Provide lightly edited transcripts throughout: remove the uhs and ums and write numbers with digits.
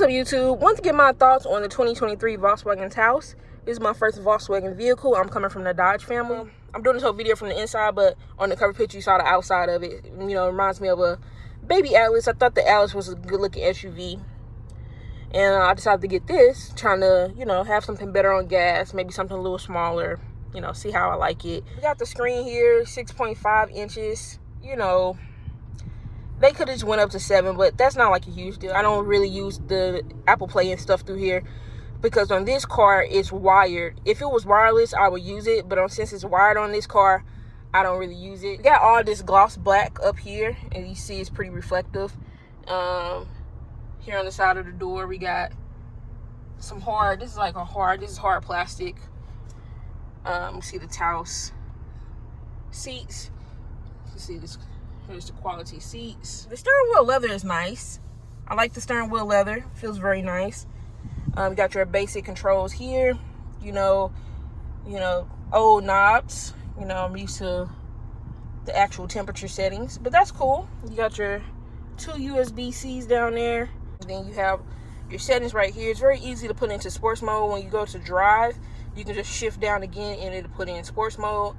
What's up, YouTube? Want to get my thoughts on the 2023 Volkswagen Taos. This is my first Volkswagen vehicle. I'm coming from the Dodge family. I'm doing this whole video from the inside, but on the cover picture you saw the outside of it. You know, it reminds me of a baby Atlas. I thought the Atlas was a good looking SUV, and I decided to get this, trying to, you know, have something better on gas, maybe something a little smaller, you know, see how I like it. We got the screen here, 6.5 inches, you know. They could have just went up to 7, but that's not like a huge deal. I don't really use the Apple Play and stuff through here because on this car, it's wired. If it was wireless, I would use it, but since it's wired on this car, I don't really use it. We got all this gloss black up here, and you see it's pretty reflective. Here on the side of the door, we got some hard, this is hard plastic. You see the Taos seats. You see this. Here's the quality seats. The steering wheel leather is nice. I like the steering wheel leather. Feels very nice. You got your basic controls here. You know, old knobs. You know, I'm used to the actual temperature settings, but that's cool. You got your 2 USB-Cs down there. And then you have your settings right here. It's very easy to put into sports mode. When you go to drive, you can just shift down again and it'll put in sports mode.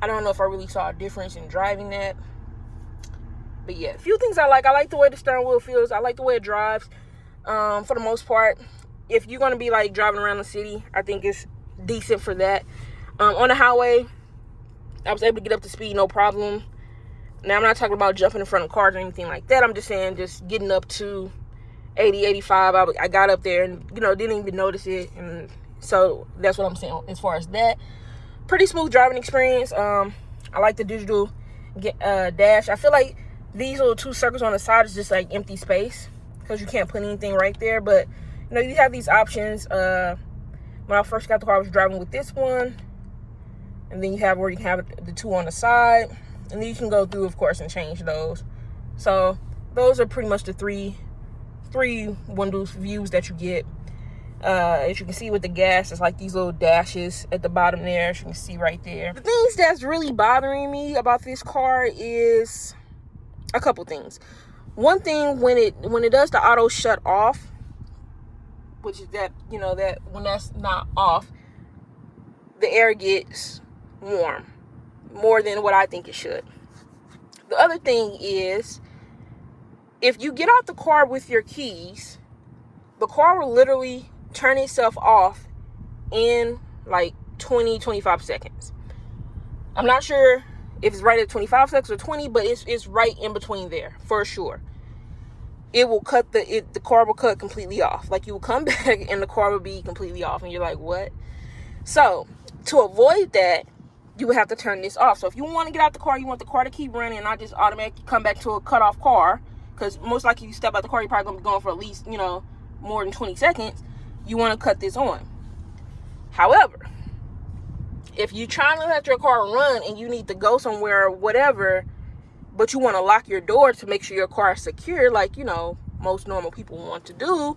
I don't know if I really saw a difference in driving that. But yeah, a few things I like. I like the way the steering wheel feels. I like the way it drives. For the most part, if you're going to be like driving around the city, I think it's decent for that. On the highway, I was able to get up to speed, no problem. Now, I'm not talking about jumping in front of cars or anything like that. I'm just saying just getting up to 80, 85. I got up there and, you know, didn't even notice it. And so that's what I'm saying as far as that. Pretty smooth driving experience. I like the digital dash. I feel like these little 2 circles on the side is just like empty space because you can't put anything right there. But, you know, you have these options. When I first got the car, I was driving with this one. And then you have where you can have the 2 on the side. And then you can go through, of course, and change those. So those are pretty much the three window views that you get. As you can see with the gas, it's like these little dashes at the bottom there, as you can see right there. The things that's really bothering me about this car is a couple things. One thing, when it does the auto shut off, which is that, you know, that when that's not off, the air gets warm more than what I think it should. The other thing is, if you get out the car with your keys, the car will literally turn itself off in like 20-25 seconds. I'm not sure if it's right at 25 seconds or 20, but it's right in between there for sure. It will cut the car will cut completely off. Like, you will come back and the car will be completely off and you're like, what? So to avoid that, you would have to turn this off. So if you want to get out the car, you want the car to keep running and not just automatically come back to a cut off car, because most likely you step out the car, you're probably going to be going for at least, you know, more than 20 seconds. You want to cut this on. However, if you're trying to let your car run and you need to go somewhere or whatever, but you want to lock your door to make sure your car is secure, like, you know, most normal people want to do,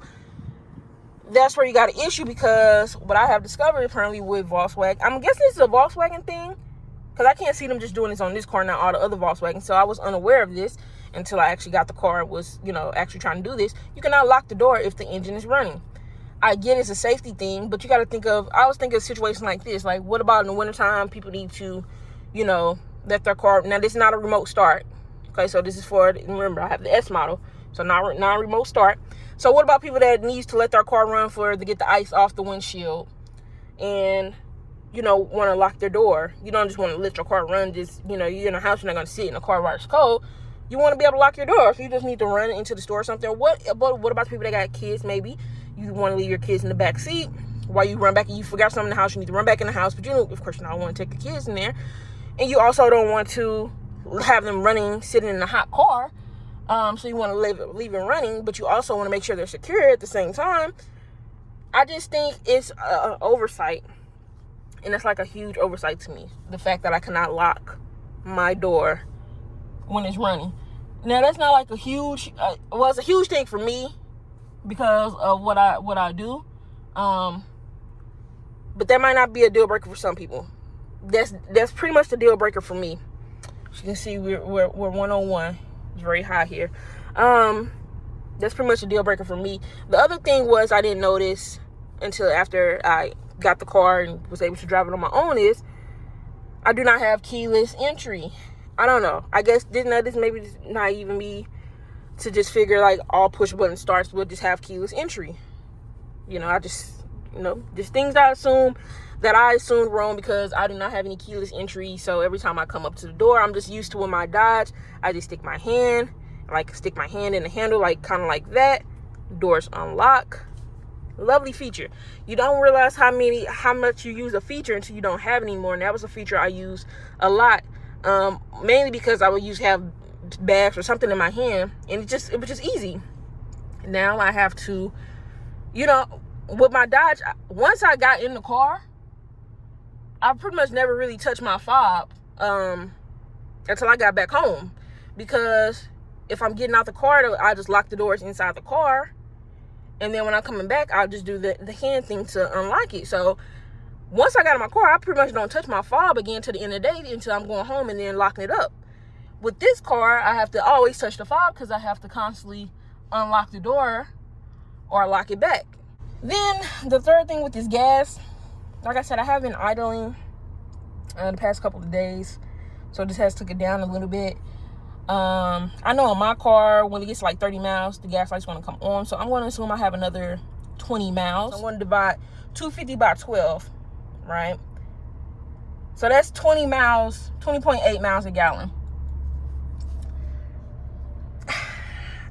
that's where you got an issue. Because what I have discovered apparently with Volkswagen, I'm guessing this is a Volkswagen thing, because I can't see them just doing this on this car, not all the other Volkswagens. So I was unaware of this until I actually got the car and was, you know, actually trying to do this. You cannot lock the door if the engine is running. I get it's a safety thing, but you got to think of, I was thinking of situations like this. Like, what about in the wintertime, people need to, you know, let their car, now this is not a remote start. Okay, so this is for, remember, I have the S model, so not remote start. So what about people that needs to let their car run to get the ice off the windshield and, you know, want to lock their door? You don't just want to let your car run, just, you know, you're in a house, you're not going to sit in a car while it's cold. You want to be able to lock your door, so you just need to run into the store or something. What about people that got kids? Maybe you want to leave your kids in the back seat while you run back and you forgot something in the house. You need to run back in the house, but you know, of course, you don't want to take the kids in there. And you also don't want to have them sitting in a hot car. So you want to leave them running, but you also want to make sure they're secure at the same time. I just think it's an oversight. And it's like a huge oversight to me. The fact that I cannot lock my door when it's running. Now, that's not like a huge, well, it's a huge thing for me because of what I do. But that might not be a deal breaker for some people. That's pretty much the deal breaker for me. As you can see, we're 101. It's very high here. That's pretty much a deal breaker for me. The other thing was I didn't notice until after I got the car and was able to drive it on my own is I do not have keyless entry. I don't know. I guess didn't know this, maybe it's not even me to just figure like all push button starts will just have keyless entry. I just, just things I assumed wrong because I do not have any keyless entry. So every time I come up to the door, I'm just used to with my Dodge, I just stick my hand in the handle, like kind of like that. Doors unlock. Lovely feature. You don't realize how much you use a feature until you don't have it anymore. And that was a feature I used a lot, mainly because I would have bags or something in my hand, and it was just easy. Now I have to, with my Dodge, once I got in the car, I pretty much never really touched my fob until I got back home, because if I'm getting out the car, I just lock the doors inside the car, and then when I'm coming back, I'll just do the hand thing to unlock it. So once I got in my car, I pretty much don't touch my fob again to the end of the day until I'm going home and then locking it up. With this car, I have to always touch the fob because I have to constantly unlock the door or lock it back. Then the third thing with this gas, like I said, I have been idling the past couple of days, so this has took it down a little bit. I know on my car, when it gets like 30 miles, the gas light's going to come on, so I'm going to assume I have another 20 miles. I'm going to divide 250 by 12, right? So that's 20 miles, 20.8 miles a gallon.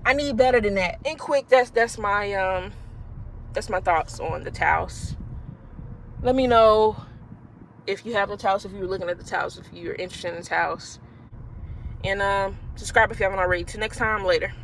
I need better than that. And quick, that's my thoughts on the Taos. Let me know if you have the Taos, if you were looking at the Taos, if you're interested in the Taos. And subscribe if you haven't already. Till next time, later.